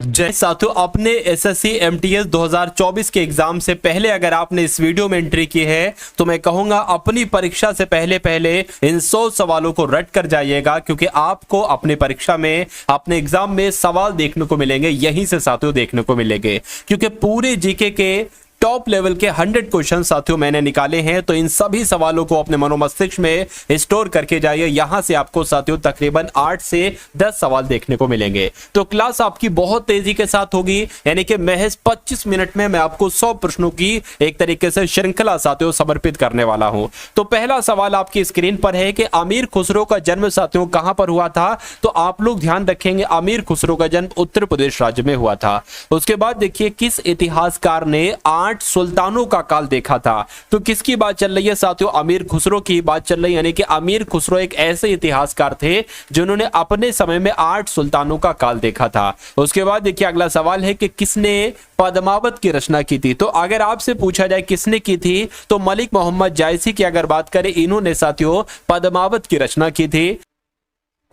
जय साथियों, अपने एसएससी एमटीएस 2024 के एग्जाम से पहले अगर आपने इस वीडियो में एंट्री की है तो मैं कहूंगा अपनी परीक्षा से पहले इन 100 सवालों को रट कर जाइएगा, क्योंकि आपको अपनी परीक्षा में, अपने एग्जाम में सवाल देखने को मिलेंगे, यहीं से साथियों देखने को मिलेंगे, क्योंकि पूरे जीके के टॉप लेवल के 100 क्वेश्चन साथियों मैंने निकाले हैं। तो इन सभी सवालों को अपने मनोमस्तिष्क में स्टोर करके जाइए। यहां से आपको साथियों तकरीबन 8 से 10 सवाल देखने को मिलेंगे। तो क्लास आपकी बहुत तेजी के साथ होगी, यानी कि महज 25 मिनट में मैं आपको 100 प्रश्नों की एक तरीके से श्रृंखला साथियों समर्पित करने वाला हूं। तो पहला सवाल आपकी स्क्रीन पर है कि अमीर खुसरो का जन्म साथियों कहां पर हुआ था। तो आप लोग ध्यान रखेंगे, अमीर खुसरो का जन्म उत्तर प्रदेश राज्य में हुआ था। उसके बाद देखिए, किस इतिहासकार ने 8 सुल्तानों का काल देखा था। तो किसकी बात चल रही है साथियों? अमीर खुसरो की बात चल रही है, यानी कि अमीर खुसरो एक ऐसे इतिहासकार थे जिन्होंने अपने समय में 8 सुल्तानों का काल देखा था। उसके बाद देखिए अगला सवाल है कि किसने पद्मावत की रचना की थी। तो अगर आपसे पूछा जाए किसने की थी, तो मलिक मोहम्मद जायसी की अगर बात करें, इन्होंने साथियों पद्मावत की रचना की थी।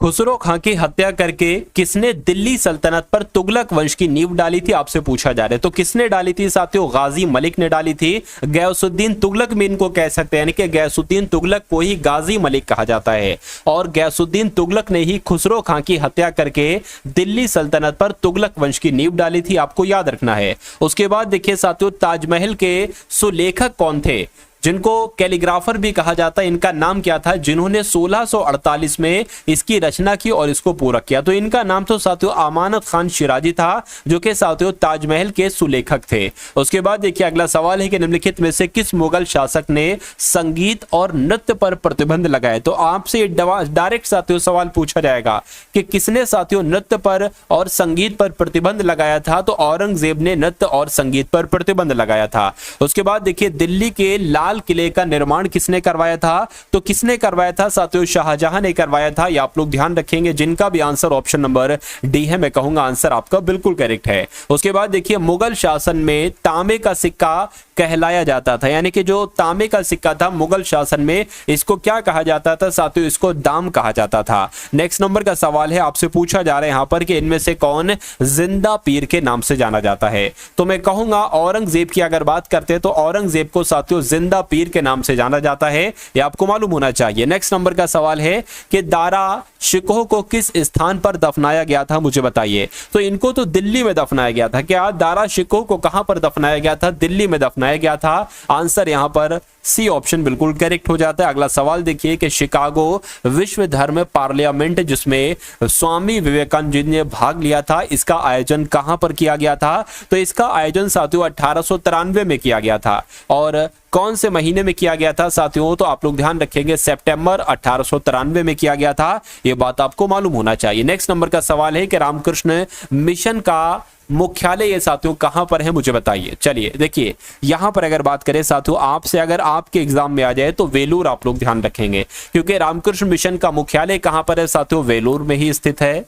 खुसरो खां की हत्या करके किसने दिल्ली सल्तनत पर तुगलक वंश की नींव डाली थी, आपसे पूछा जा रहा है। तो किसने डाली थी साथियों? गाजी मलिक ने डाली थी। गयासुद्दीन तुगलक में इनको कह सकते हैं, यानी कि गयासुद्दीन तुगलक को ही गाजी मलिक कहा जाता है। और गयासुद्दीन तुगलक ने ही खुसरो खां की हत्या करके दिल्ली सल्तनत पर तुगलक वंश की नींव डाली थी, आपको याद रखना है। उसके बाद देखिए साथियों, ताजमहल के सुलेखक कौन थे, जिनको कैलीग्राफर भी कहा जाता है, इनका नाम क्या था, जिन्होंने 1648 में इसकी रचना की और इसको पूरा किया। तो इनका नाम तो साथियों अमानत खान शिराजी था, जो कि साथियों ताजमहल के सुलेखक थे। उसके बाद देखिए अगला सवाल है कि निम्नलिखित में से किस मुगल शासक ने संगीत और नृत्य पर प्रतिबंध लगाया। तो आपसे डायरेक्ट साथियों सवाल पूछा जाएगा कि किसने साथियों नृत्य पर और संगीत पर प्रतिबंध लगाया था। तो औरंगजेब ने नृत्य और संगीत पर प्रतिबंध लगाया था। उसके बाद देखिए, दिल्ली के लाल किले का निर्माण किसने करवाया था। तो किसने करवाया था साथियों? शाहजहां ने करवाया था। ये आप लोग ध्यान रखेंगे। जिनका भी आंसर ऑप्शन नंबर डी है, मैं कहूंगा आंसर आपका बिल्कुल करेक्ट है। उसके बाद देखिए, मुगल शासन में तांबे का सिक्का कहलाया जाता था, यानी कि जो तांबे का सिक्का था मुगल शासन में, इसको क्या कहा जाता था साथियों? इसको दाम कहा जाता था। नेक्स्ट नंबर का सवाल है, आपसे पूछा जा रहा है यहां पर कि इनमें से कौन जिंदा पीर के नाम से जाना जाता है। तो मैं कहूंगा औरंगजेब की अगर बात करते हैं तो औरंगजेब को साथियों जिंदा पीर के नाम से जाना जाता है, ये आपको मालूम होना चाहिए। नेक्स्ट नंबर का सवाल है कि दारा शिकोह को किस स्थान पर दफनाया गया था, मुझे बताइए। तो इनको तो दिल्ली में दफनाया गया था। क्या दारा शिकोह को कहां पर दफनाया गया था? दिल्ली में दफनाया गया था। आंसर यहां पर सी ऑप्शन बिल्कुल करेक्ट हो जाता है। अगला सवाल देखिए कि शिकागो विश्व धर्म पार्लियामेंट, जिसमें स्वामी विवेकानंद जी ने भाग लिया था, इसका आयोजन कहां पर किया गया था? तो इसका आयोजन साथियों 1893 में किया गया था। और कौन से महीने में किया गया था साथियों? तो आप लोग ध्यान रखेंगे, सितंबर 1893 में किया गया था। यह बात आपको मालूम होना चाहिए। नेक्स्ट नंबर का सवाल है कि रामकृष्ण मिशन का मुख्यालय ये साथियों कहां पर है, मुझे बताइए। चलिए देखिए, यहां पर अगर बात करें साथियों, आपसे अगर आपके एग्जाम में आ जाए तो वेलूर आप लोग ध्यान रखेंगे, क्योंकि रामकृष्ण मिशन का मुख्यालय कहां पर है साथियों? वेलूर में ही स्थित है।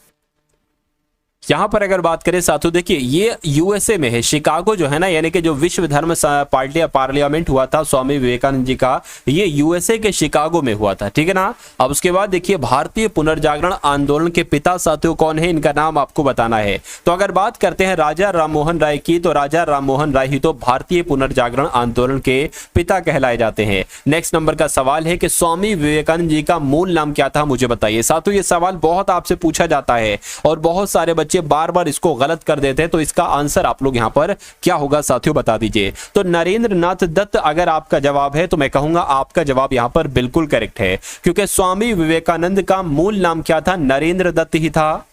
यहां पर अगर बात करें साथियों, देखिए ये यूएसए में है। शिकागो जो है ना, यानी कि जो विश्व धर्म पार्लियामेंट हुआ था स्वामी विवेकानंद जी का, ये यूएसए के शिकागो में हुआ था, ठीक है ना। अब उसके बाद देखिए, भारतीय पुनर्जागरण आंदोलन के पिता साथियों कौन है, इनका नाम आपको बताना है। तो अगर बात करते हैं राजा राममोहन राय की, तो राजा राममोहन राय ही तो भारतीय पुनर्जागरण आंदोलन के पिता कहलाए जाते हैं। नेक्स्ट नंबर का सवाल है कि स्वामी विवेकानंद जी का मूल नाम क्या था, मुझे बताइए। साथियों ये सवाल बहुत आपसे पूछा जाता है और बहुत सारे बच्चे बार बार इसको गलत कर देते हैं। तो इसका आंसर आप लोग यहां पर क्या होगा साथियों, बता दीजिए। तो नरेंद्र नाथ दत्त अगर आपका जवाब है, तो मैं कहूंगा आपका जवाब यहां पर बिल्कुल करेक्ट है, क्योंकि स्वामी विवेकानंद का मूल नाम क्या था? नरेंद्र दत्त ही था।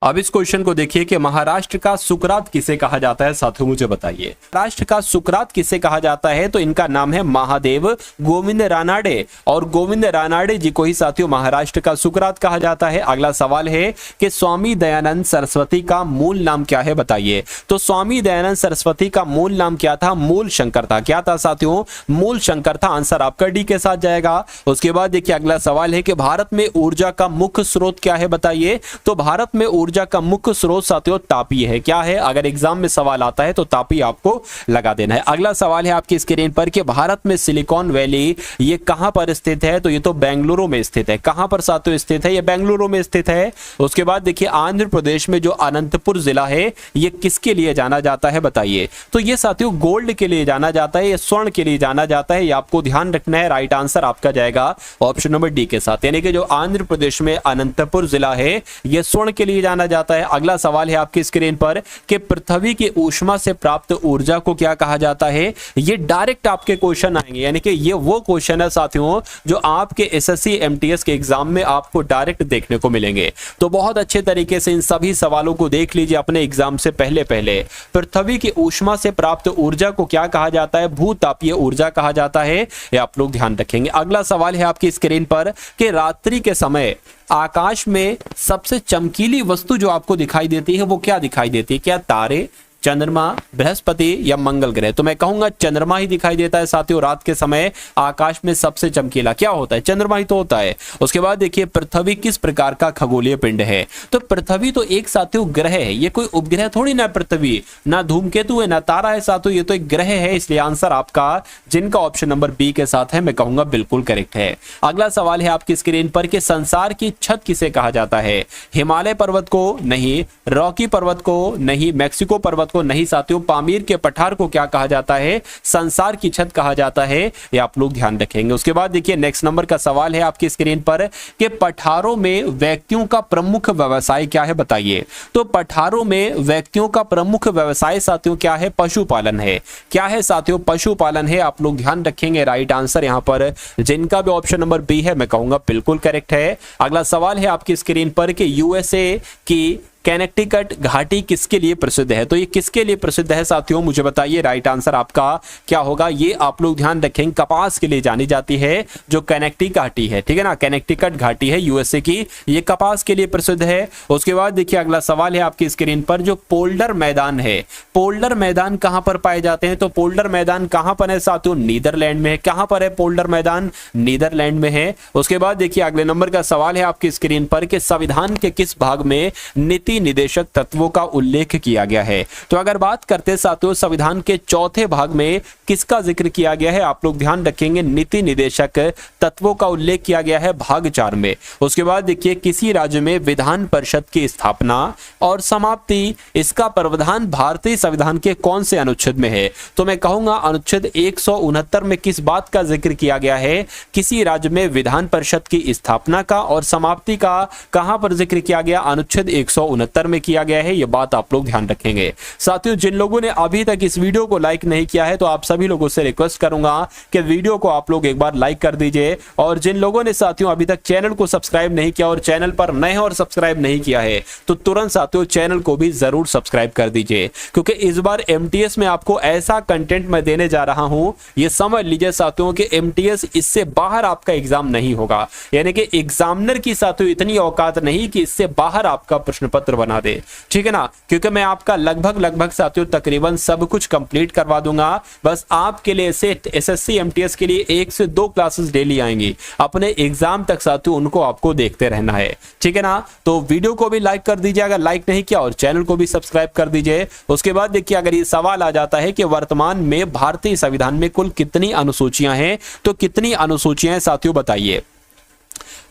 अब इस क्वेश्चन को देखिए कि महाराष्ट्र का सुकरात किसे कहा जाता है साथियों, मुझे बताइए। महाराष्ट्र का सुकरात किसे कहा जाता है? तो इनका नाम है महादेव गोविंद रानाडे, और गोविंद रानाडे जी को ही साथियों महाराष्ट्र का सुकरात कहा जाता है। अगला सवाल है कि स्वामी दयानंद सरस्वती का मूल नाम क्या है, बताइए। तो स्वामी दयानंद सरस्वती का मूल नाम क्या था? मूल शंकर था। क्या था साथियों? मूल शंकर था। आंसर आपका डी के साथ जाएगा। उसके बाद देखिए अगला सवाल है कि भारत में ऊर्जा का मुख्य स्रोत क्या है, बताइए। तो भारत में ऊर्जा का मुख्य स्रोत साथियों तापीय है। क्या है, अगर एग्जाम में सवाल आता है तो तापीय आपको लगा देना है। अगला सवाल है आपकी स्क्रीन पर कि भारत में सिलिकॉन वैली ये कहां पर स्थित है, तो ये तो बेंगलुरु में स्थित है। कहां पर साथियों स्थित है, ये बेंगलुरु में स्थित है। उसके बाद देखिए आंध्र प्रदेश में जो अनंतपुर जिला है ये किसके लिए जाना जाता है बताइए, तो ये साथियों गोल्ड के लिए जाना जाता है, ये स्वर्ण के लिए जाना जाता है, ये आपको ध्यान रखना है। राइट आंसर आपका जाएगा ऑप्शन नंबर डी के साथ, यानी कि जो आंध्र प्रदेश में अनंतपुर जिला है ये स्वर्ण के लिए जाना जाता है। अगला सवाल है आपकी स्क्रीन पर कि पृथ्वी की ऊष्मा से प्राप्त ऊर्जा को क्या कहा जाता है। ये डायरेक्ट आपके क्वेश्चन आएंगे, यानी कि ये वो क्वेश्चन है साथियों जो आपके एसएससी एमटीएस के एग्जाम में आपको डायरेक्ट देखने को मिलेंगे। तो बहुत अच्छे तरीके से इन सभी सवालों को देख लीजिए अपने एग्जाम से पहले पहले। पृथ्वी की ऊष्मा से प्राप्त ऊर्जा को क्या कहा जाता है, भूतापीय ऊर्जा कहा जाता है, ये आप लोग ध्यान रखेंगे। अगला सवाल है आपकी स्क्रीन पर कि रात्रि के समय आकाश में सबसे चमकीली वस्तु जो आपको दिखाई देती है वो क्या दिखाई देती है, क्या तारे, चंद्रमा, बृहस्पति या मंगल ग्रह। तो मैं कहूंगा चंद्रमा ही दिखाई देता है साथियों रात के समय आकाश में सबसे चमकीला क्या होता है, चंद्रमा ही तो होता है। उसके बाद देखिए पृथ्वी किस प्रकार का खगोलीय पिंड है, तो पृथ्वी तो एक साथियों ग्रह है, ये कोई उपग्रह थोड़ी ना पृथ्वी, ना धूमकेतु है ना तारा है साथियों, ये तो एक ग्रह है। इसलिए आंसर आपका जिनका ऑप्शन नंबर बी के साथ है मैं कहूंगा बिल्कुल करेक्ट है। अगला सवाल है आपकी स्क्रीन पर कि संसार की छत किसे कहा जाता है, हिमालय पर्वत को नहीं, रॉकी पर्वत को नहीं, मैक्सिको पर्वत को नहीं साथियों, पामीर के पठार को क्या कहा जाता है, संसार की छत कहा जाता है, ये आप लोग ध्यान रखेंगे। उसके बाद देखिए नेक्स्ट नंबर का सवाल है आपकी स्क्रीन पर कि पठारों में व्यक्तियों का प्रमुख व्यवसाय क्या है बताइए। तो पठारों में व्यक्तियों का प्रमुख व्यवसाय साथियों क्या है, पशुपालन है। क्या है साथियों, पशुपालन है, आप लोग ध्यान रखेंगे। राइट आंसर यहां पर जिनका भी ऑप्शन नंबर बी है मैं कहूंगा बिल्कुल करेक्ट है। अगला सवाल है आपकी स्क्रीन पर कि यूएसए की कनेक्टिकट घाटी किसके लिए प्रसिद्ध है, तो ये किसके लिए प्रसिद्ध है साथियों मुझे बताइए। राइट आंसर आपका क्या होगा, ये आप लोग ध्यान रखेंगे कपास के लिए जानी जाती है जो कनेक्टिकट घाटी है, ठीक है ना, कनेक्टिकट घाटी है यूएसए की, ये कपास के लिए प्रसिद्ध है। उसके बाद देखिए अगला सवाल है आपकी स्क्रीन पर जो पोल्डर मैदान है, पोल्डर मैदान कहां पर पाए जाते हैं, तो पोल्डर मैदान कहां पर है साथियों, नीदरलैंड में है। कहां पर है पोल्डर मैदान, नीदरलैंड में है। उसके बाद देखिए अगले नंबर का सवाल है आपकी स्क्रीन पर कि संविधान के किस भाग में नीति निदेशक तत्वों का उल्लेख किया गया है, तो अगर बात करते हैं साथियों संविधान के चौथे भाग में किसका जिक्र किया गया है, आप लोग ध्यान रखेंगे नीति निदेशक तत्वों का उल्लेख किया गया है भाग 4 में। उसके बाद देखिए किसी राज्य में विधान परिषद की स्थापना और समाप्ति, इसका प्रावधान भारतीय संविधान के कौन से अनुच्छेद में है, तो मैं कहूंगा अनुच्छेद 169 में किस बात का जिक्र किया गया है, किसी राज्य में विधान परिषद की स्थापना का और समाप्ति का कहां पर जिक्र किया गया, अनुच्छेद 169 में किया गया है। यह बात आप लोग ध्यान रखेंगे। साथियों जिन लोगों ने अभी तक इस वीडियो को लाइक नहीं किया है तो आप सभी लोगों से रिक्वेस्ट करूंगा कि वीडियो को आप लोग एक बार लाइक कर दीजिए, और जिन लोगों ने साथियों अभी तक चैनल को सब्सक्राइब नहीं किया और चैनल पर नए और सब्सक्राइब नहीं किया है तो तुरंत साथियों चैनल को भी जरूर सब्सक्राइब कर दीजिए, क्योंकि इस बार एमटीएस में आपको ऐसा कंटेंट मैं देने जा रहा हूं, ये समझ लीजिए साथियों कि एमटीएस इससे बाहर आपका एग्जाम नहीं होगा, यानी कि एग्जामिनर की साथियों इतनी औकात नहीं कि इससे बाहर आपका प्रश्न पत्र बना दे, ठीक है ना, क्योंकि मैं आपका लगभग साथियों तकरीबन सब कुछ कंप्लीट करवा दूंगा। बस आपके लिए एसएससी एमटीएस के लिए 1 से 2 क्लासेस डेली आएंगी, अपने एग्जाम तक साथियों उनको आपको देखते रहना है, ठीक है ना। तो वीडियो को भी लाइक कर दीजिए अगर लाइक नहीं किया, और चैनल को भी सब्सक्राइब कर दीजिए। उसके बाद देखिए अगर ये सवाल आ जाता है कि वर्तमान में भारतीय संविधान में कुल कितनी अनुसूचियां हैं, तो कितनी अनुसूचियां हैं साथियों बताइए,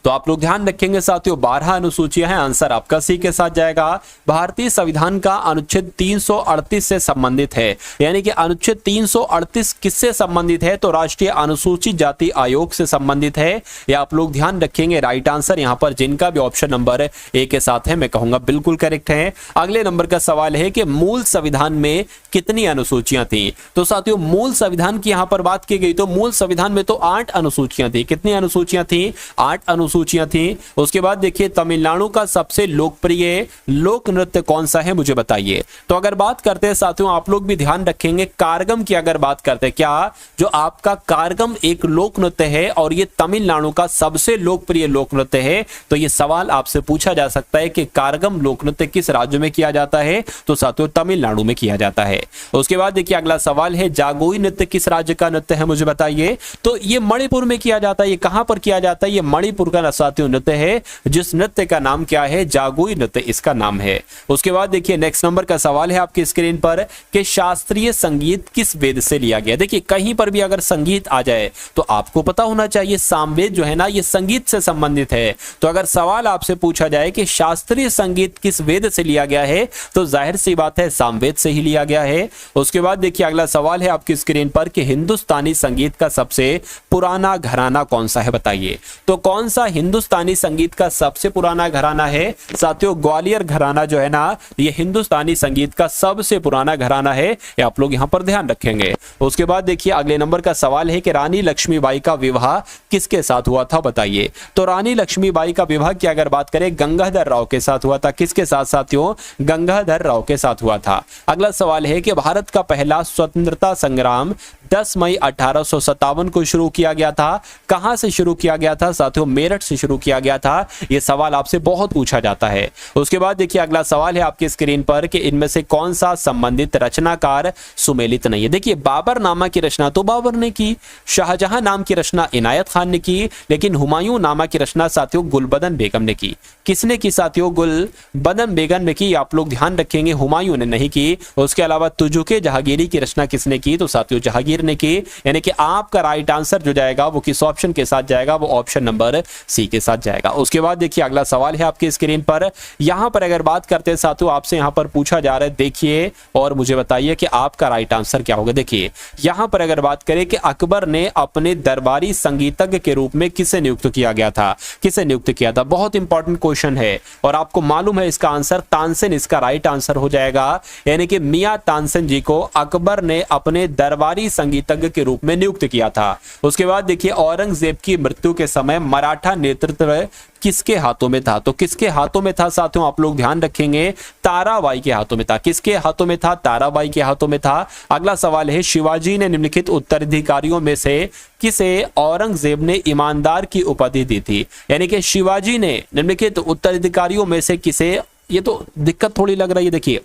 तो आप लोग ध्यान रखेंगे साथियों 12 अनुसूचियां हैं, आंसर आपका सी के साथ जाएगा। भारतीय संविधान का अनुच्छेद 338 से संबंधित है, यानी कि अनुच्छेद 338 किससे संबंधित है, तो राष्ट्रीय अनुसूचित जाति आयोग से संबंधित है, ये आप लोग ध्यान रखेंगे। राइट आंसर यहां पर जिनका भी ऑप्शन नंबर ए के साथ है मैं कहूंगा बिल्कुल करेक्ट है। अगले नंबर का सवाल है कि मूल संविधान में कितनी अनुसूचियां थी, तो साथियों मूल संविधान की यहां पर बात की गई तो मूल संविधान में तो 8 अनुसूचियां थी। कितनी अनुसूचियां थी, 8 अनुसूचियां थी। उसके बाद देखिए तमिलनाडु का सबसे लोकप्रिय लोक नृत्य कौन सा है मुझे बताइए। तो अगर बात करते हैं साथियों आप लोग भी ध्यान रखेंगे कारगम की अगर बात करते हैं, क्या जो आपका कारगम एक लोक नृत्य है और ये तमिलनाडु का सबसे लोकप्रिय लोक नृत्य है, तो ये सवाल आपसे पूछा जा सकता है कि कारगम लोक नृत्य किस राज्य में किया जाता है, तो साथियों तमिलनाडु में किया जाता है। उसके बाद देखिए अगला सवाल है जागोई नृत्य किस राज्य का नृत्य है मुझे बताइए। तो ये मणिपुर में किया जाता है। ये कहां पर किया जाता है, ये मणिपुर का का साथियों नृत्य है, जिस नृत्य का नाम क्या है, जागुई नृत्य इसका नाम है। उसके बाद देखिए नेक्स्ट नंबर का सवाल है आपकी स्क्रीन पर कि शास्त्रीय संगीत किस वेद से लिया गया। देखिए कहीं पर भी अगर संगीत आ जाए तो आपको पता होना चाहिए सामवेद जो है ना ये संगीत से संबंधित है। तो अगर सवाल आपसे पूछा जाए कि शास्त्रीय संगीत किस वेद से लिया गया है तो जाहिर सी बात है सामवेद से ही लिया गया है। उसके बाद देखिए अगला सवाल है आपकी स्क्रीन पर कि हिंदुस्तानी संगीत का सबसे पुराना घराना कौन सा है बताइए। तो कौन सा हिंदुस्तानी संगीत का सबसे पुराना घराना है साथियों, ग्वालियर घराना जो है ना ये हिंदुस्तानी संगीत का सबसे पुराना घराना है, ये आप लोग यहां पर ध्यान रखेंगे। उसके बाद देखिए अगले नंबर का सवाल है कि रानी लक्ष्मीबाई का विवाह किसके साथ हुआ था बताइए। तो रानी लक्ष्मीबाई का विवाह की अगर बात करें गंगाधर राव के साथ हुआ था। किसके साथ साथियों, गंगाधर राव के साथ हुआ था। अगला सवाल है कि भारत का पहला स्वतंत्रता संग्राम 10 मई 1857 को शुरू किया गया था। कहां से शुरू किया गया था साथियों, मेरठ से शुरू किया गया था। यह सवाल आपसे बहुत पूछा जाता है। उसके बाद देखिए अगला सवाल है आपकी स्क्रीन पर कि इनमें से कौन सा संबंधित रचनाकार सुमेलित नहीं है। देखिए बाबर नामा की रचना तो बाबर ने की, शाहजहां नाम की रचना इनायत खान ने की, लेकिन हुमायूं नामा की रचना साथियों गुलबदन बेगम ने की। किसने की साथियों, गुलबदन बेगम ने की, आप लोग ध्यान रखेंगे, हुमायूं ने नहीं की। उसके अलावा तुजुके जहांगीरी की रचना किसने की, तो साथियों जहांगीर ने की। यानी कि आपका राइट आंसर जो जाएगा वो किस ऑप्शन के साथ जाएगा, वो ऑप्शन नंबर सी के साथ जाएगा। उसके बाद देखिए अगला सवाल है आपकी स्क्रीन पर। यहां पर अगर बात करते हैं साथियों, आपसे यहां पर पूछा जा रहा है, देखिए और मुझे बताइए कि आपका राइट आंसर क्या होगा। देखिए यहां पर अगर बात करें कि अकबर ने अपने दरबारी संगीतज्ञ के रूप में किसे नियुक्त किया गया था, किसे नियुक्त किया था, बहुत इंपॉर्टेंट क्वेश्चन है और आपको मालूम है इसका आंसर तानसेन इसका राइट आंसर हो जाएगा। यानी कि मियां तानसेन जी को अकबर ने अपने दरबारी संगीतज्ञ के रूप में नियुक्त किया था। उसके बाद देखिए औरंगजेब की मृत्यु के समय मराठा नेतृत्व किसके हाथों में था, तो किसके हाथों में था साथियों, आप लोग ध्यान रखेंगे, ताराबाई के हाथों में था। किसके हाथों में था, ताराबाई के हाथों में था। अगला सवाल है शिवाजी ने निम्नलिखित उत्तराधिकारियों में से किसे औरंगजेब ने ईमानदार की उपाधि दी थी। यानी कि शिवाजी ने निम्नलिखित उत्तराधिकारियों में से किसे, ये तो दिक्कत थोड़ी लग रही है, देखिए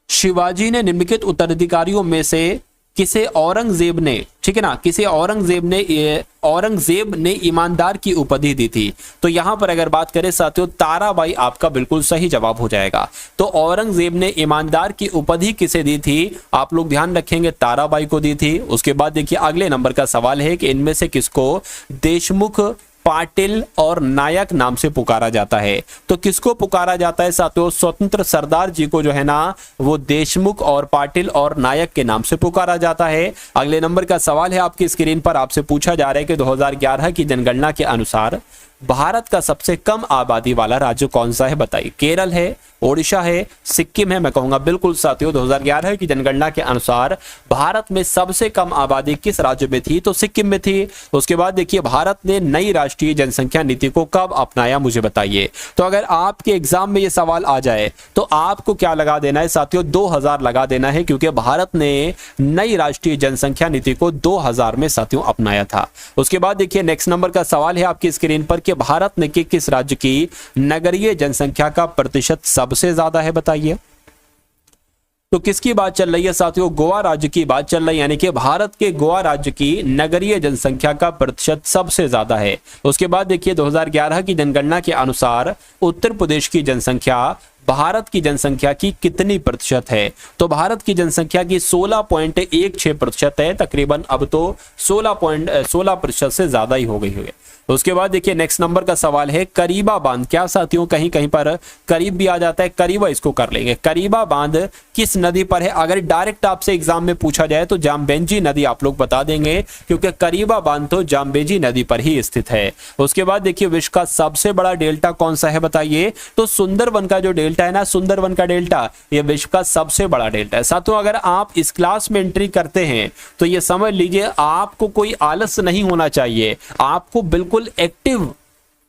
शिवाजी ने निम्नलिखित उत्तराधिकारियों में से किसे औरंगजेब ने, ठीक है ना, किसे औरंगजेब ने ईमानदार की उपाधि दी थी। तो यहां पर अगर बात करें साथियों ताराबाई आपका बिल्कुल सही जवाब हो जाएगा। तो औरंगजेब ने ईमानदार की उपाधि किसे दी थी, आप लोग ध्यान रखेंगे, ताराबाई को दी थी। उसके बाद देखिए अगले नंबर का सवाल है कि इनमें से किसको देशमुख, पाटिल और नायक नाम से पुकारा जाता है। तो किसको पुकारा जाता है साथियों, स्वतंत्र सरदार जी को जो है ना वो देशमुख और पाटिल और नायक के नाम से पुकारा जाता है। अगले नंबर का सवाल है आपकी स्क्रीन पर, आपसे पूछा जा रहा है कि 2011 की जनगणना के अनुसार भारत का सबसे कम आबादी वाला राज्य कौन सा है बताइए। केरल है, ओडिशा है, सिक्किम है। मैं कहूंगा बिल्कुल साथियों 2011 की जनगणना के अनुसार भारत में सबसे कम आबादी किस राज्य में थी, तो सिक्किम में थी। उसके बाद देखिए भारत ने नई राष्ट्रीय जनसंख्या नीति को कब अपनाया मुझे बताइए। तो अगर आपके एग्जाम में ये सवाल आ जाए तो आपको क्या लगा देना है साथियों, 2000 लगा देना है, क्योंकि भारत ने नई राष्ट्रीय जनसंख्या नीति को 2000 में साथियों अपनाया था। उसके बाद देखिए नेक्स्ट नंबर का सवाल है आपकी स्क्रीन पर कि भारत में किस राज्य की नगरीय जनसंख्या का प्रतिशत सबसे ज्यादा है बताइए। तो किसकी बात चल रही है साथियों, गोवा राज्य की बात चल रही है। यानी कि भारत के गोवा राज्य की नगरीय जनसंख्या का प्रतिशत सबसे ज्यादा है। उसके बाद देखिए 2011 की जनगणना के अनुसार उत्तर प्रदेश की जनसंख्या भारत की जनसंख्या की कितनी प्रतिशत है, तो भारत की जनसंख्या की 16.16% है तकरीबन। अब तो 16% से ज्यादा ही हो गई है। उसके बाद देखिए नेक्स्ट नंबर का सवाल है करीबा बांध, क्या साथियों कहीं कहीं पर करीब भी आ जाता है, करीबा इसको कर लेंगे। करीबा बांध किस नदी पर है, अगर डायरेक्ट आपसे एग्जाम में पूछा जाए तो जामबेंजी नदी आप लोग बता देंगे, क्योंकि करीबा बांध तो जामबेंजी नदी पर ही स्थित है। उसके बाद देखिए विश्व का सबसे बड़ा डेल्टा कौन सा है बताइए। तो सुंदरवन का जो डेल्टा है ना, सुंदरवन का डेल्टा, ये विश्व का सबसे बड़ा डेल्टा है। साथियों अगर आप इस क्लास में एंट्री करते हैं तो ये समझ लीजिए आपको कोई आलस नहीं होना चाहिए, आपको बिल्कुल एक्टिव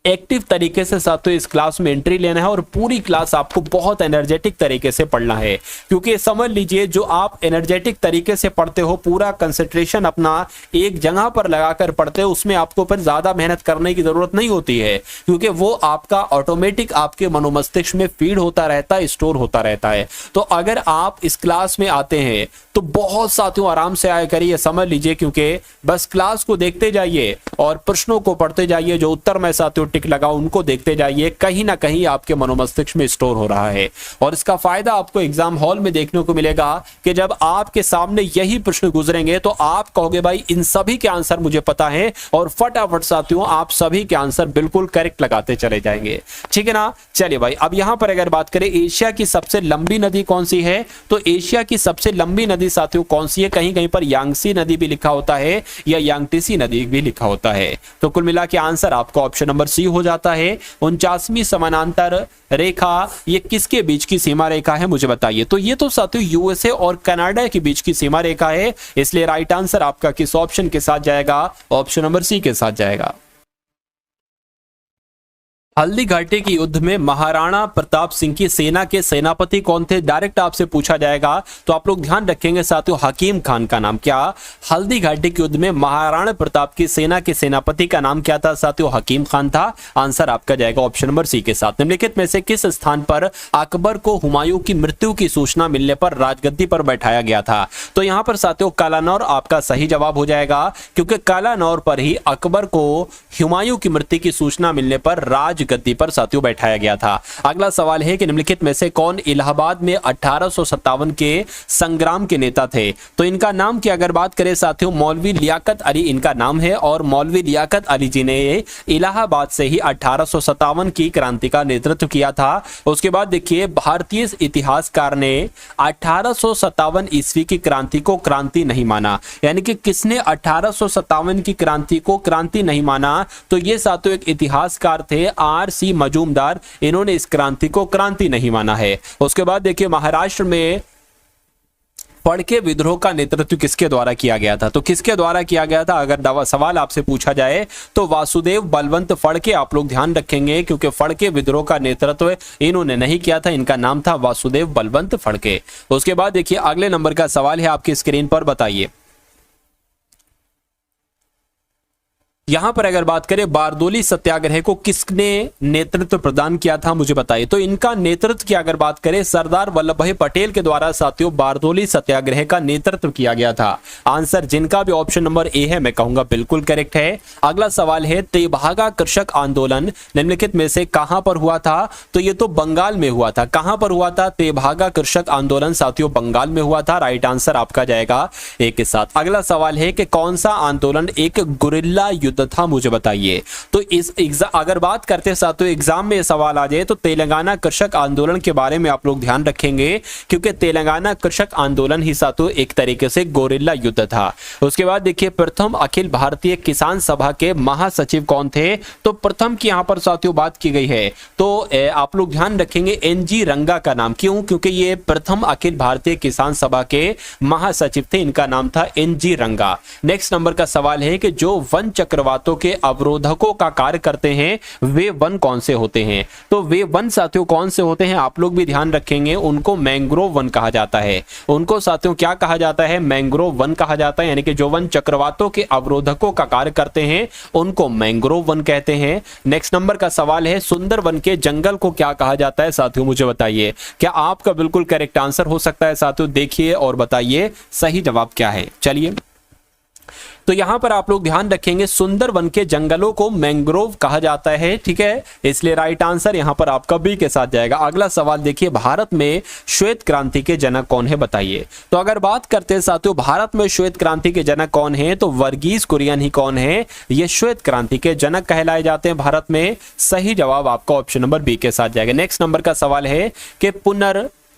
एक्टिव तरीके से साथियों इस क्लास में एंट्री लेना है और पूरी क्लास आपको बहुत एनर्जेटिक तरीके से पढ़ना है, क्योंकि समझ लीजिए जो आप एनर्जेटिक तरीके से पढ़ते हो, पूरा कंसंट्रेशन अपना एक जगह पर लगाकर पढ़ते हो, उसमें आपको फिर ज्यादा मेहनत करने की जरूरत नहीं होती है, क्योंकि वो आपका ऑटोमेटिक आपके मनोमस्तिष्क में फीड होता रहता है, स्टोर होता रहता है। तो अगर आप इस क्लास में आते हैं तो बहुत साथियों आराम से आया करिए, समझ लीजिए, क्योंकि बस क्लास को देखते जाइए और प्रश्नों को पढ़ते जाइए, जो उत्तर में साथियों टिक लगाओ उनको देखते जाइए, कहीं ना कहीं आपके मनोमस्तिष्क में स्टोर हो रहा है। और इसका फायदा आपको एग्जाम हॉल में देखने को मिलेगा कि जब आपके सामने यही प्रश्न गुजरेंगे तो आप कहोगे भाई इन सभी के आंसर मुझे पता है, और फटाफट साथियों आप सभी के आंसर बिल्कुल करेक्ट लगाते चले जाएंगे। ठीक है ना। चलिए भाई, अब यहां पर अगर बात करें एशिया की सबसे लंबी नदी कौन सी है, तो एशिया की सबसे लंबी नदी साथियों कौन सी है, कहीं कहीं पर यांगसी नदी भी लिखा होता है या यांगटीसी नदी भी लिखा होता है। तो कुल मिला के आंसर आपको ऑप्शन नंबर सी हो जाता है। 49वीं समानांतर रेखा ये किसके बीच की सीमा रेखा है मुझे बताइए। तो ये तो साथियों यूएसए और कनाडा के बीच की सीमा रेखा है, इसलिए राइट आंसर आपका किस ऑप्शन के साथ जाएगा, ऑप्शन नंबर सी के साथ जाएगा। हल्दी घाटी के युद्ध में महाराणा प्रताप सिंह की सेना के सेनापति कौन थे, डायरेक्ट आपसे पूछा जाएगा। तो आप लोग ध्यान रखेंगे साथियों, हकीम खान का नाम क्या, हल्दी घाटी के युद्ध में महाराणा प्रताप की सेना के सेनापति का नाम क्या था साथियों, हकीम खान था। आंसर आपका जाएगा ऑप्शन नंबर सी के साथ। निम्नलिखित में से किस स्थान पर अकबर को हुमायूं की मृत्यु की सूचना मिलने पर राजगद्दी पर बैठाया गया था, तो यहां पर साथियों कालानौर आपका सही जवाब हो जाएगा, क्योंकि कालानौर पर ही अकबर को हुमायूं की मृत्यु की सूचना मिलने पर गद्दी पर साथियों बैठाया गया था। अगला सवाल है कि निम्नलिखित में से कौन इलाहाबाद में 1857 के संग्राम के नेता थे, तो इनका नाम की अगर बात करें साथियों मौलवी लियाकत अली इनका नाम है, और मौलवी लियाकत अली जी ने इलाहाबाद से ही 1857 की क्रांति का नेतृत्व किया था। उसके बाद देखिए भारतीय इतिहासकार ने 1857 ईस्वी की क्रांति को क्रांति नहीं माना, यानी कि किसने 1857 की क्रांति को क्रांति नहीं माना, तो ये साथियों एक इतिहासकार थे आर.सी. मजूमदार, इन्होंने इस क्रांति को क्रांति नहीं माना है। उसके बाद देखिए महाराष्ट्र में फड़के विद्रोह का नेतृत्व किसके द्वारा किया गया था, तो किसके द्वारा किया गया था अगर सवाल आपसे पूछा जाए तो वासुदेव बलवंत फड़के आप लोग ध्यान रखेंगे, क्योंकि फड़के विद्रोह का नेतृत्व इन्होंने नहीं किया था, इनका नाम था वासुदेव बलवंत फड़के। उसके बाद देखिए अगले नंबर का सवाल है आपकी स्क्रीन पर, बताइए यहां पर अगर बात करें बारदोली सत्याग्रह को किसने नेतृत्व प्रदान किया था मुझे बताइए। तो इनका नेतृत्व की अगर बात करें सरदार वल्लभ भाई पटेल के द्वारा साथियों बारदोली सत्याग्रह का नेतृत्व किया गया था। आंसर जिनका भी ऑप्शन नंबर ए है मैं कहूंगा बिल्कुल करेक्ट है। अगला सवाल है तेभागा कृषक आंदोलन निम्नलिखित में से कहां पर हुआ था, तो ये तो बंगाल में हुआ था। कहां पर हुआ था तेभागा कृषक आंदोलन साथियों, बंगाल में हुआ था। राइट आंसर आपका जाएगा ए के साथ। अगला सवाल है कि कौन सा आंदोलन एक गुरिल्ला युद्ध था मुझे बताइए। तो इस अगर बात करते साथियों एग्जाम में सवाल आ जाए तो तेलंगाना कृषक आंदोलन के बारे में आप लोग ध्यान रखेंगे, क्योंकि तेलंगाना कृषक आंदोलन ही साथियों एक तरीके से गोरिल्ला युद्ध था। उसके बाद देखिए प्रथम अखिल भारतीय किसान सभा के महासचिव कौन थे, तो प्रथम की यहां पर साथियों बात की गई है, तो आप लोग ध्यान रखेंगे एनजी रंगा का नाम। क्यों, क्योंकि ये प्रथम अखिल भारतीय किसान सभा के महासचिव थे, इनका नाम था एनजी रंगा। नेक्स्ट नंबर का सवाल है कि जो वन चक्रवातों के अवरोधकों का कार्य करते हैं वे वन कौन से होते हैं, तो वे वन साथियों कौन से होते हैं आप लोग भी ध्यान रखेंगे। उनको मैंग्रोव वन कहा जाता है, उनको साथियों क्या कहा जाता है, मैंग्रोव वन कहा जाता है। यानी कि जो वन चक्रवातों के अवरोधकों का कार्य करते हैं उनको मैंग्रोव वन कहते हैं। नेक्स्ट नंबर का सवाल है सुंदर वन के जंगल को क्या कहा जाता है साथियों मुझे बताइए। क्या आपका बिल्कुल करेक्ट आंसर हो सकता है साथियों, देखिए और बताइए सही जवाब क्या है। चलिए तो यहां पर आप लोग ध्यान रखेंगे सुंदर वन के जंगलों को मैंग्रोव कहा जाता है, ठीक है, इसलिए राइट आंसर यहां पर आपका बी के साथ जाएगा। अगला सवाल देखिए भारत में श्वेत क्रांति के जनक कौन है बताइए। तो अगर बात करते हैं साथियों भारत में श्वेत क्रांति के जनक कौन है, तो वर्गीस कुरियन ही कौन है, ये श्वेत क्रांति के जनक कहलाए जाते हैं भारत में। सही जवाब आपका ऑप्शन नंबर बी के साथ जाएगा। नेक्स्ट नंबर का सवाल है कि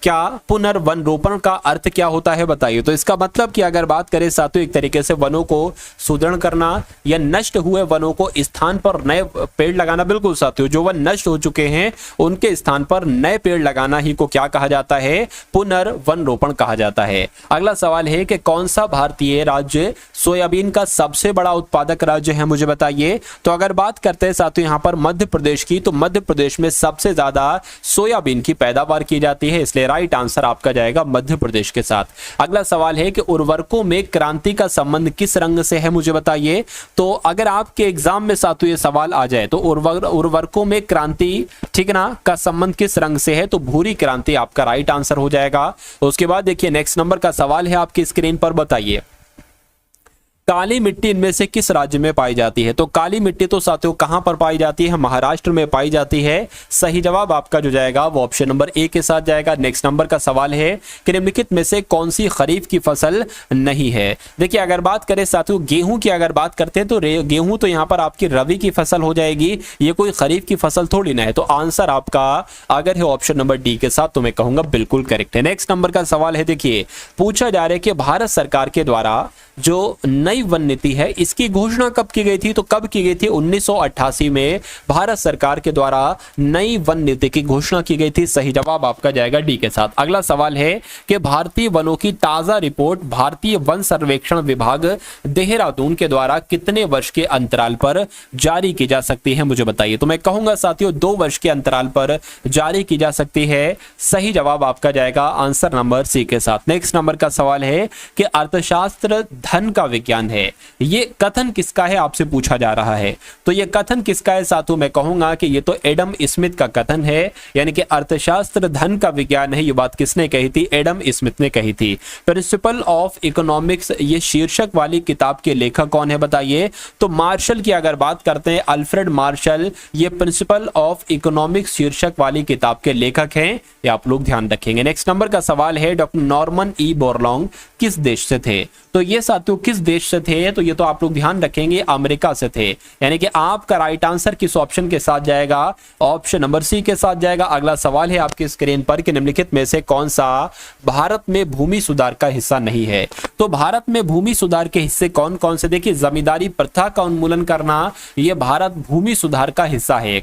क्या पुनर्वन रोपण का अर्थ क्या होता है बताइए। तो इसका मतलब कि अगर बात करें साथियों एक तरीके से वनों को सुदृढ़ करना या नष्ट हुए वनों को स्थान पर नए पेड़ लगाना। बिल्कुल साथियों, जो वन नष्ट हो चुके हैं उनके स्थान पर नए पेड़ लगाना ही को क्या कहा जाता है, पुनर्वन रोपण कहा जाता है। अगला सवाल है कि कौन सा भारतीय राज्य सोयाबीन का सबसे बड़ा उत्पादक राज्य है, मुझे बताइए। तो अगर बात करते हैं साथियों यहां पर मध्य प्रदेश की, तो मध्य प्रदेश में सबसे ज्यादा सोयाबीन की पैदावार की जाती है, इसलिए राइट आंसर आपका जाएगा मध्य प्रदेश के साथ। अगला सवाल है कि उर्वरकों में क्रांति का संबंध किस रंग से है, मुझे बताइए। तो अगर आपके एग्जाम में साथियों ये सवाल आ जाए तो उर्वरकों में क्रांति, ठीक ना, का संबंध किस रंग से है, तो भूरी क्रांति आपका राइट आंसर हो जाएगा। उसके बाद देखिए नेक्स्ट नंबर का सवाल है आपकी स्क्रीन पर, बताइए काली मिट्टी इनमें से किस राज्य में पाई जाती है। तो काली मिट्टी तो साथियों कहां पर पाई जाती है, महाराष्ट्र में पाई जाती है। सही जवाब आपका जो जाएगा वो ऑप्शन नंबर ए के साथ जाएगा। नेक्स्ट नंबर का सवाल है कि निम्नलिखित में से कौन सी खरीफ की फसल नहीं है। देखिए अगर बात करें साथियों गेहूं की, अगर बात करते हैं तो गेहूं तो यहां पर आपकी रबी की फसल हो जाएगी, ये कोई खरीफ की फसल थोड़ी ना है। तो आंसर आपका अगर है ऑप्शन नंबर डी के साथ, तो मैं कहूंगा बिल्कुल करेक्ट है। नेक्स्ट नंबर का सवाल है, देखिए पूछा जा रहा है कि भारत सरकार के द्वारा जो नई वन नीति है इसकी घोषणा कब की गई थी। तो कब की गई थी, 1988 में भारत सरकार के द्वारा नई वन नीति की घोषणा की गई थी। सही जवाब आपका जाएगा डी के साथ। अगला सवाल है कि भारतीय वनों की ताजा रिपोर्ट भारतीय वन सर्वेक्षण विभाग देहरादून के द्वारा कितने वर्ष के अंतराल पर जारी की जा सकती है, मुझे बताइए। तो मैं कहूंगा साथियों 2 वर्ष के अंतराल पर जारी की जा सकती है। सही जवाब आपका जाएगा आंसर नंबर सी के साथ। नेक्स्ट नंबर का सवाल है कि अर्थशास्त्र धन का विज्ञान है, ये कथन किसका है आपसे पूछा जा रहा है। तो ये कथन किसका है साथियों, मैं कहूंगा कि ये तो एडम स्मिथ का कथन है, यानी कि अर्थशास्त्र धन का विज्ञान है। ये बात किसने कही थी, एडम स्मिथ ने कही थी। प्रिंसिपल ऑफ इकोनॉमिक्स ये शीर्षक वाली किताब के लेखक कौन है बताइए। तो मार्शल की अगर बात करते हैं, अल्फ्रेड मार्शल ये प्रिंसिपल ऑफ इकोनॉमिक्स शीर्षक वाली किताब के लेखक हैं, ये आप लोग ध्यान रखेंगे। नेक्स्ट नंबर का सवाल है डॉक्टर नॉर्मन ई बोरलॉन्ग किस देश से थे। तो ये साथियों किस देश से थे, तो ये तो आप लोग ध्यान रखेंगे अमेरिका से थे, यानी कि आपका राइट आंसर किस ऑप्शन के साथ जाएगा, ऑप्शन नंबर सी के साथ जाएगा। अगला सवाल है आपकी स्क्रीन पर कि निम्नलिखित में से कौन सा भारत में भूमि सुधार का हिस्सा नहीं है। तो भारत में भूमि सुधार के हिस्से कौन कौन से, देखिए जमींदारी प्रथा का उन्मूलन करना ये भारत भूमि सुधार का हिस्सा है।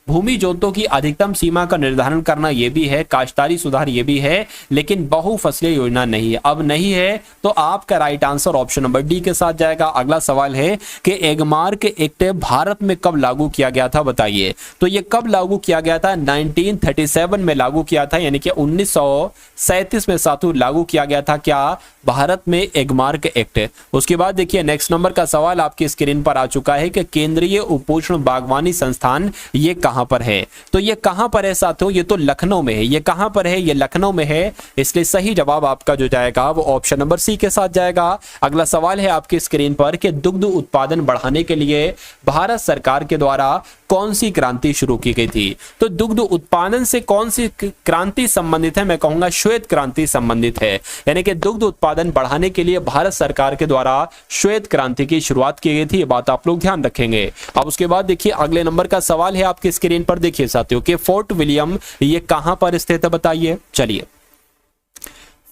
भूमि जोतों की अधिकतम सीमा का निर्धारण करना यह भी है, काश्तकारी सुधार ये भी है, लेकिन बहुफसलीय योजना नहीं है। अब नहीं है तो आपका right answer option number D के साथ जाएगा। अगला सवाल है कि एगमार्क एक्ट भारत में कब लागू किया गया था बताइए। तो ये कब लागू किया गया था, 1937 में लागू किया था, यानी कि 1937 में साथियों लागू किया गया था क्या, भारत में एगमार्क एक्ट। उसके बाद देखिए नेक्स्ट नंबर का सवाल आपकी स्क्रीन पर आ चुका है कि केंद्रीय उपोष्ण बागवानी संस्थान ये कहां पर है। तो ये कहां पर है साथियों, ये तो लखनऊ में है। ये कहां पर है, ये लखनऊ में है, इसलिए सही जवाब आपका जो जाएगा वो ऑप्शन नंबर सी के साथ जाएगा। अगला सवाल है आपकी स्क्रीन पर कि दुग्ध उत्पादन बढ़ाने के लिए भारत सरकार के द्वारा कौन सी क्रांति शुरू की गई थी। तो दुग्ध उत्पादन से कौन सी क्रांति संबंधित है, मैं कहूंगा श्वेत क्रांति संबंधित है, यानी कि दुग्ध उत्पादन बढ़ाने के लिए भारत सरकार के द्वारा श्वेत क्रांति की शुरुआत की गई थी। ये बात आप लोग ध्यान रखेंगे। अब उसके बाद देखिए अगले नंबर का सवाल है आपकी स्क्रीन पर, देखिए साथियों कि फोर्ट विलियम ये कहां पर स्थित है बताइए। चलिए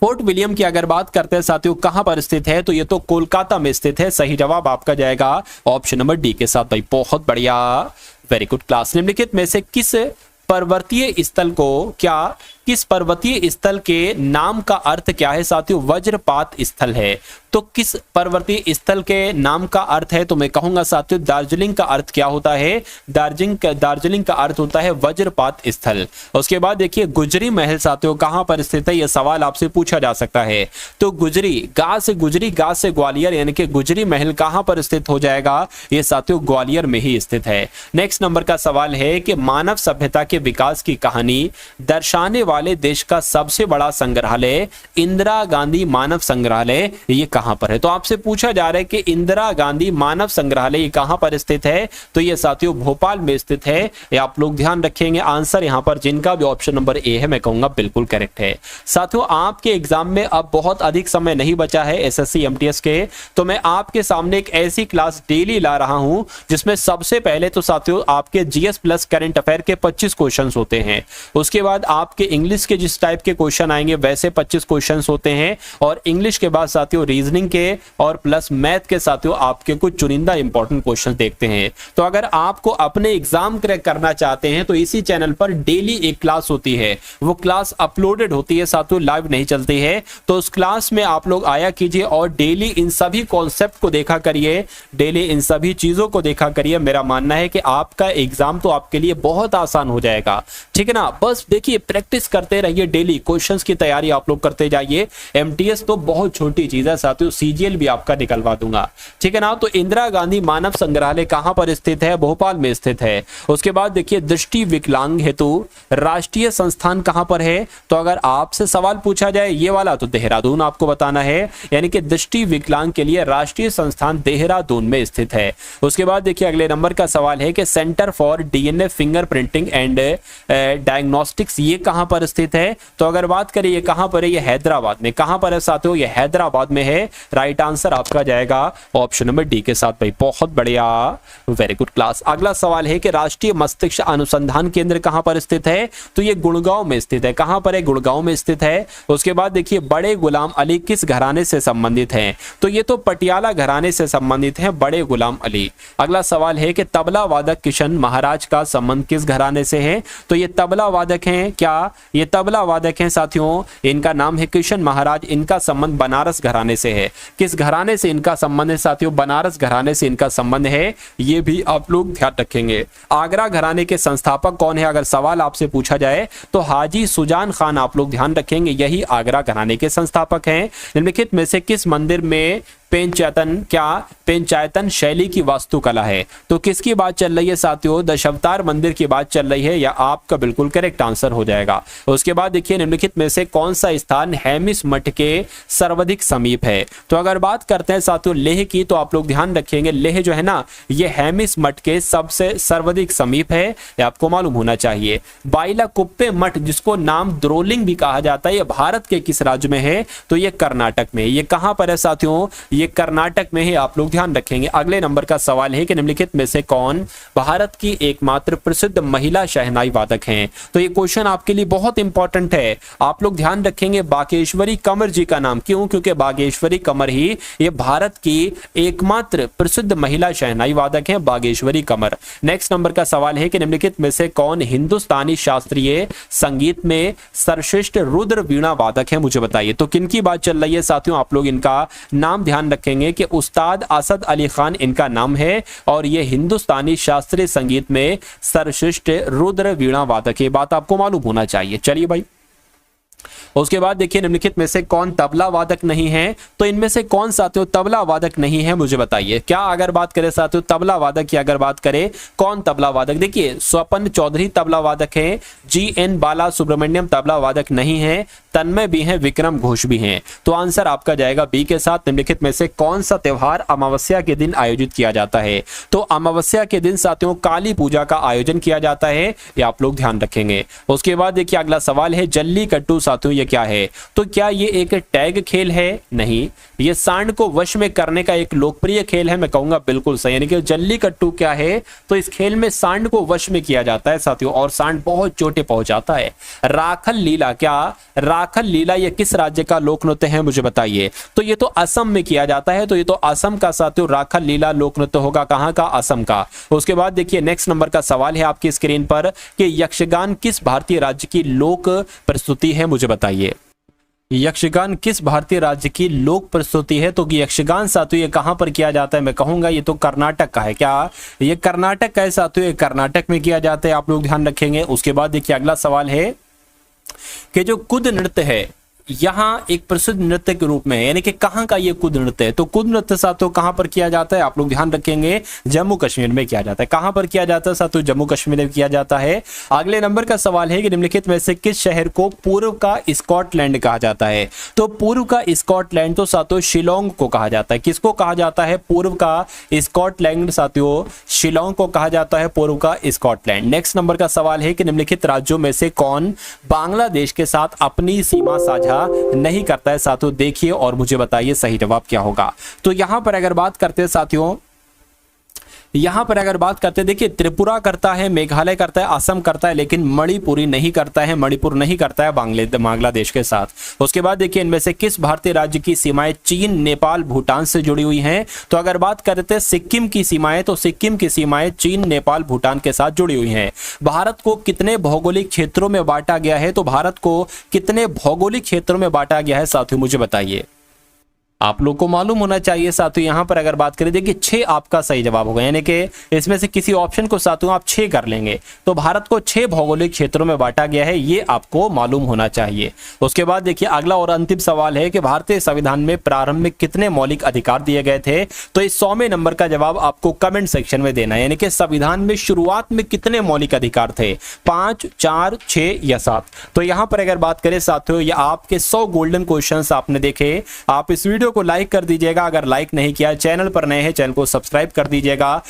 फोर्ट विलियम की अगर बात करते हैं साथियों कहां पर स्थित है, तो ये तो कोलकाता में स्थित है। सही जवाब आपका जाएगा ऑप्शन नंबर डी के साथ। भाई बहुत बढ़िया, वेरी गुड क्लास। निम्नलिखित में से किस पर्वतीय स्थल को किस पर्वतीय स्थल के नाम का अर्थ क्या है साथियों, वज्रपात स्थल है। तो किस पर्वतीय स्थल के नाम का अर्थ है, तो मैं कहूंगा साथियों दार्जिलिंग का अर्थ क्या होता है, दार्जिलिंग का अर्थ होता है वज्रपात स्थल। उसके बाद देखिए गुजरी महल साथियों कहां पर स्थित है, यह सवाल आपसे पूछा जा सकता है। तो गुजरी गा से ग्वालियर, यानी कि गुजरी महल कहां पर स्थित हो जाएगा, ये साथियों ग्वालियर में ही स्थित है। नेक्स्ट नंबर का सवाल है कि मानव सभ्यता के विकास की कहानी दर्शाने वाले देश का सबसे बड़ा संग्रहालय इंदिरा गांधी मानव संग्रहालय ये कहां पर है। तो आपसे पूछा जा रहा है कि इंदिरा गांधी मानव संग्रहालय कहां पर स्थित है, तो ये साथियों भोपाल में स्थित है। ये आप लोग ध्यान रखेंगे। आंसर यहां पर जिनका भी ऑप्शन नंबर ए है मैं कहूंगा बिल्कुल करेक्ट है। साथियों आपके एग्जाम में अब बहुत अधिक समय नहीं बचा है एसएससी एमटीएस के, तो मैं आपके सामने एक ऐसी क्लास डेली ला रहा हूं जिसमें सबसे पहले तो साथियों आपके जीएस प्लस करंट अफेयर के 25 क्वेश्चंस होते हैं। उसके बाद आपके इंग्लिश के जिस टाइप के क्वेश्चन आएंगे वैसे 25 क्वेश्चंस होते हैं, और इंग्लिश के बाद साथियों रीजनिंग के और प्लस मैथ के साथियों आपके कुछ चुनिंदा इंपॉर्टेंट क्वेश्चन देखते हैं। तो अगर आपको अपने एग्जाम क्रैक करना चाहते हैं तो इसी चैनल पर डेली एक क्लास होती है, वो क्लास अपलोडेड होती है साथियों, लाइव नहीं चलती है। तो उस क्लास में आप लोग आया कीजिए और डेली इन सभी कॉन्सेप्ट को देखा करिए, डेली इन सभी चीजों को देखा करिए। मेरा मानना है कि आपका एग्जाम तो आपके लिए बहुत आसान हो जाएगा, ठीक है ना। बस देखिए प्रैक्टिस करते रहिए, डेली क्वेश्चंस की तैयारी आप लोग करते जाइए। एमटीएस तो बहुत छोटी चीज है साथियों, सीजीएल भी आपका निकलवा दूंगा, ठीक है ना। तो इंदिरा गांधी मानव संग्रहालय कहां पर स्थित है? भोपाल में स्थित है। उसके बाद देखिए दृष्टि विकलांग हेतु राष्ट्रीय संस्थान कहां पर है? तो अगर आपसे सवाल पूछा जाए ये वाला तो देहरादून आपको बताना है, यानी कि दृष्टि विकलांग के लिए राष्ट्रीय संस्थान देहरादून में स्थित है। उसके बाद देखिए अगले नंबर का सवाल है कि centre for DNA fingerprinting and diagnostics ये कहां पर स्थित है? तो अगर बात करें ये कहां पर है, ये हैदराबाद में। कहां पर है साथियों? ये हैदराबाद में है। राइट आंसर आपका जाएगा ऑप्शन नंबर डी के साथ। भाई बहुत बढ़िया, वेरी गुड क्लास। अगला सवाल है कि राष्ट्रीय मस्तिष्क अनुसंधान केंद्र कहां पर स्थित है? तो ये गुड़गांव में स्थित है। कहां पर है? गुड़गांव में स्थित है। उसके बाद देखिए बड़े गुलाम अली किस घराने से संबंधित हैं? तो ये तो पटियाला घराने से संबंधित हैं, बड़े गुलाम अली। अगला सवाल है कि तबला वादक किशन महाराज का संबंध किस घराने से है? तो ये तबला वादक हैं, क्या ये तबला वादक हैं साथियों? इनका नाम है किशन महाराज, इनका संबंध बनारस घराने से है। किस घराने से इनका संबंध है साथियों? बनारस घराने से इनका संबंध है, ये भी आप लोग ध्यान रखेंगे। आगरा घराने के संस्थापक कौन है? अगर सवाल आपसे पूछा जाए तो हाजी सुजान खान, आप लोग ध्यान रखेंगे, यही आगरा घराने के संस्थापक हैं। निम्नलिखित में से किस मंदिर में पेंचायतन शैली की वास्तुकला है? तो किसकी बात चल रही है साथियों? दशावतार मंदिर की बात चल रही है, या आपका बिल्कुल करेक्ट आंसर हो जाएगा। उसके बाद देखिए निम्नलिखित में से कौन सा स्थान हैमिस मठ के सर्वाधिक समीप है? तो अगर बात करते हैं साथियों लेह की, तो आप लोग ध्यान रखेंगे लेह जो है ना, ये हैमिस मठ के सबसे सर्वाधिक समीप है, ये आपको मालूम होना चाहिए। बाइला कुप्पे मठ जिसको नाम द्रोलिंग भी कहा जाता है, ये भारत के किस राज्य में है? तो ये कर्नाटक में। ये कहां पर है साथियों? ये कर्नाटक में है, आप लोग ध्यान रखेंगे। अगले नंबर का सवाल है कि निम्नलिखित में से कौन भारत की एकमात्र प्रसिद्ध महिला शहनाई वादक हैं? तो ये क्वेश्चन आपके लिए बहुत इंपॉर्टेंट है, आप लोग ध्यान रखेंगे। बागेश्वरी कमर जी का नाम, क्यों? क्योंकि बागेश्वरी कमर ही ये भारत की एकमात्र प्रसिद्ध महिला शहनाई वादक हैं, बागेश्वरी कमर। नेक्स्ट नंबर का सवाल है कि निम्नलिखित में से कौन हिंदुस्तानी शास्त्रीय संगीत में सर्वश्रेष्ठ रुद्र वीणा वादक है? मुझे बताइए। तो किनकी बात चल रही है साथियों? आप लोग इनका नाम ध्यान रखेंगे कि उस्ताद असद अली खान इनका नाम है, और ये हिंदुस्तानी शास्त्रीय संगीत में सर्वश्रेष्ठ रुद्र वीणा वादक है, बात आपको मालूम होना चाहिए। चलिए भाई, उसके बाद देखिए निम्नलिखित में से कौन तबला वादक नहीं है? तो इनमें से कौन साथियों तबला वादक नहीं है? मुझे बताइए। क्या अगर बात करें साथियों तबला वादक की, अगर बात करें कौन तबला वादक? देखिए स्वपन चौधरी तबला वादक है, GN बाला सुब्रमण्यम तबला वादक नहीं है, तन्मय भी हैं, विक्रम घोष भी हैं। तो आंसर आपका जाएगा बी के साथ। निम्नलिखित में से कौन सा त्यौहार अमावस्या के दिन आयोजित किया जाता है? तो अमावस्या के दिन साथियों काली पूजा का आयोजन किया जाता है, ये आप लोग ध्यान रखेंगे। उसके बाद देखिए अगला सवाल है जल्लीकट्टू साथियों ये क्या है? तो क्या ये एक टैग खेल है? नहीं, ये सांड को वश में करने का एक लोकप्रिय खेल है। मैं कहूंगा बिल्कुल सही, यानी कि जल्लीकट्टू क्या है? तो इस खेल में सांड को वश में किया जाता है साथियों, और सांड बहुत चोटे पहुंचाता है। राखल लीला, क्या राखल लीला ये किस राज्य का लोक नृत्य है? मुझे बताइए। तो ये तो असम में किया जाता है, तो ये तो असम का साथियों राखल लीला लोक नृत्य होगा। कहां का? असम का। उसके बाद देखिए नेक्स्ट नंबर का सवाल है आपकी स्क्रीन पर कि यक्षगान किस भारतीय राज्य की लोक प्रस्तुति है? मुझे बताइए। यक्षगान किस भारतीय राज्य की लोक प्रस्तुति है? तो यक्षगान साथियों ये कहां पर किया जाता है? मैं कहूंगा ये तो कर्नाटक का है। क्या ये कर्नाटक का है साथियों? ये कर्नाटक में किया जाता है, आप लोग ध्यान रखेंगे। उसके बाद देखिए अगला सवाल है कि जो कुद नृत्य है यहाँ एक प्रसिद्ध नृत्य के रूप में है, यानी कि कहाँ का ये कुद नृत्य है? तो कुद नृत्य साथियों कहाँ पर किया जाता है? आप लोग ध्यान रखेंगे जम्मू कश्मीर में किया जाता है। कहाँ पर किया जाता है साथियों? जम्मू कश्मीर में किया जाता है। अगले नंबर का सवाल है कि निम्नलिखित में से किस शहर को पूर्व का स्कॉटलैंड कहा जाता है? तो पूर्व का स्कॉटलैंड तो साथियों शिलोंग को कहा जाता है। किसको कहा जाता है? पूर्व का स्कॉटलैंड साथियों शिलोंग को कहा जाता है, पूर्व का स्कॉटलैंड। नेक्स्ट नंबर का सवाल है कि निम्नलिखित राज्यों में से कौन बांग्लादेश के साथ अपनी सीमा साझा नहीं करता है साथियों? देखिए और मुझे बताइए सही जवाब क्या होगा। तो यहां पर अगर बात करते हैं साथियों यहाँ पर अगर बात करते हैं, देखिए त्रिपुरा करता है, मेघालय करता है, असम करता है, लेकिन मणिपुरी नहीं करता है, मणिपुर नहीं करता है बांग्लादेश के साथ। उसके बाद देखिए इनमें से किस भारतीय राज्य की सीमाएं चीन, नेपाल, भूटान से जुड़ी हुई हैं? तो अगर बात करते हैं सिक्किम की सीमाएं, तो सिक्किम की सीमाएं चीन, नेपाल, भूटान के साथ जुड़ी हुई हैं। भारत को कितने भौगोलिक क्षेत्रों में बांटा गया है? तो भारत को कितने भौगोलिक क्षेत्रों में बांटा गया है साथियों, मुझे बताइए। आप लोग को मालूम होना चाहिए साथियों। यहां पर अगर बात करें, देखिए 6 आपका सही जवाब होगा, यानी कि इसमें से किसी ऑप्शन को साथियों आप 6 कर लेंगे। तो भारत को 6 भौगोलिक क्षेत्रों में बांटा गया है, ये आपको मालूम होना चाहिए। उसके बाद देखिए अगला और अंतिम सवाल है कि भारतीय संविधान में प्रारंभ में कितने मौलिक अधिकार दिए गए थे? तो इस 100वें नंबर का जवाब आपको कमेंट सेक्शन में देना है, यानी कि संविधान में शुरुआत में कितने मौलिक अधिकार थे? 5, 4, 6 या 7? तो यहां पर अगर बात करें साथियों, ये आपके 100 गोल्डन क्वेश्चंस आपने देखे। आप इस वीडियो को लाइक कर दीजिएगा, अगर लाइक नहीं किया, चैनल पर नए हैं चैनल को सब्सक्राइब कर दीजिएगा।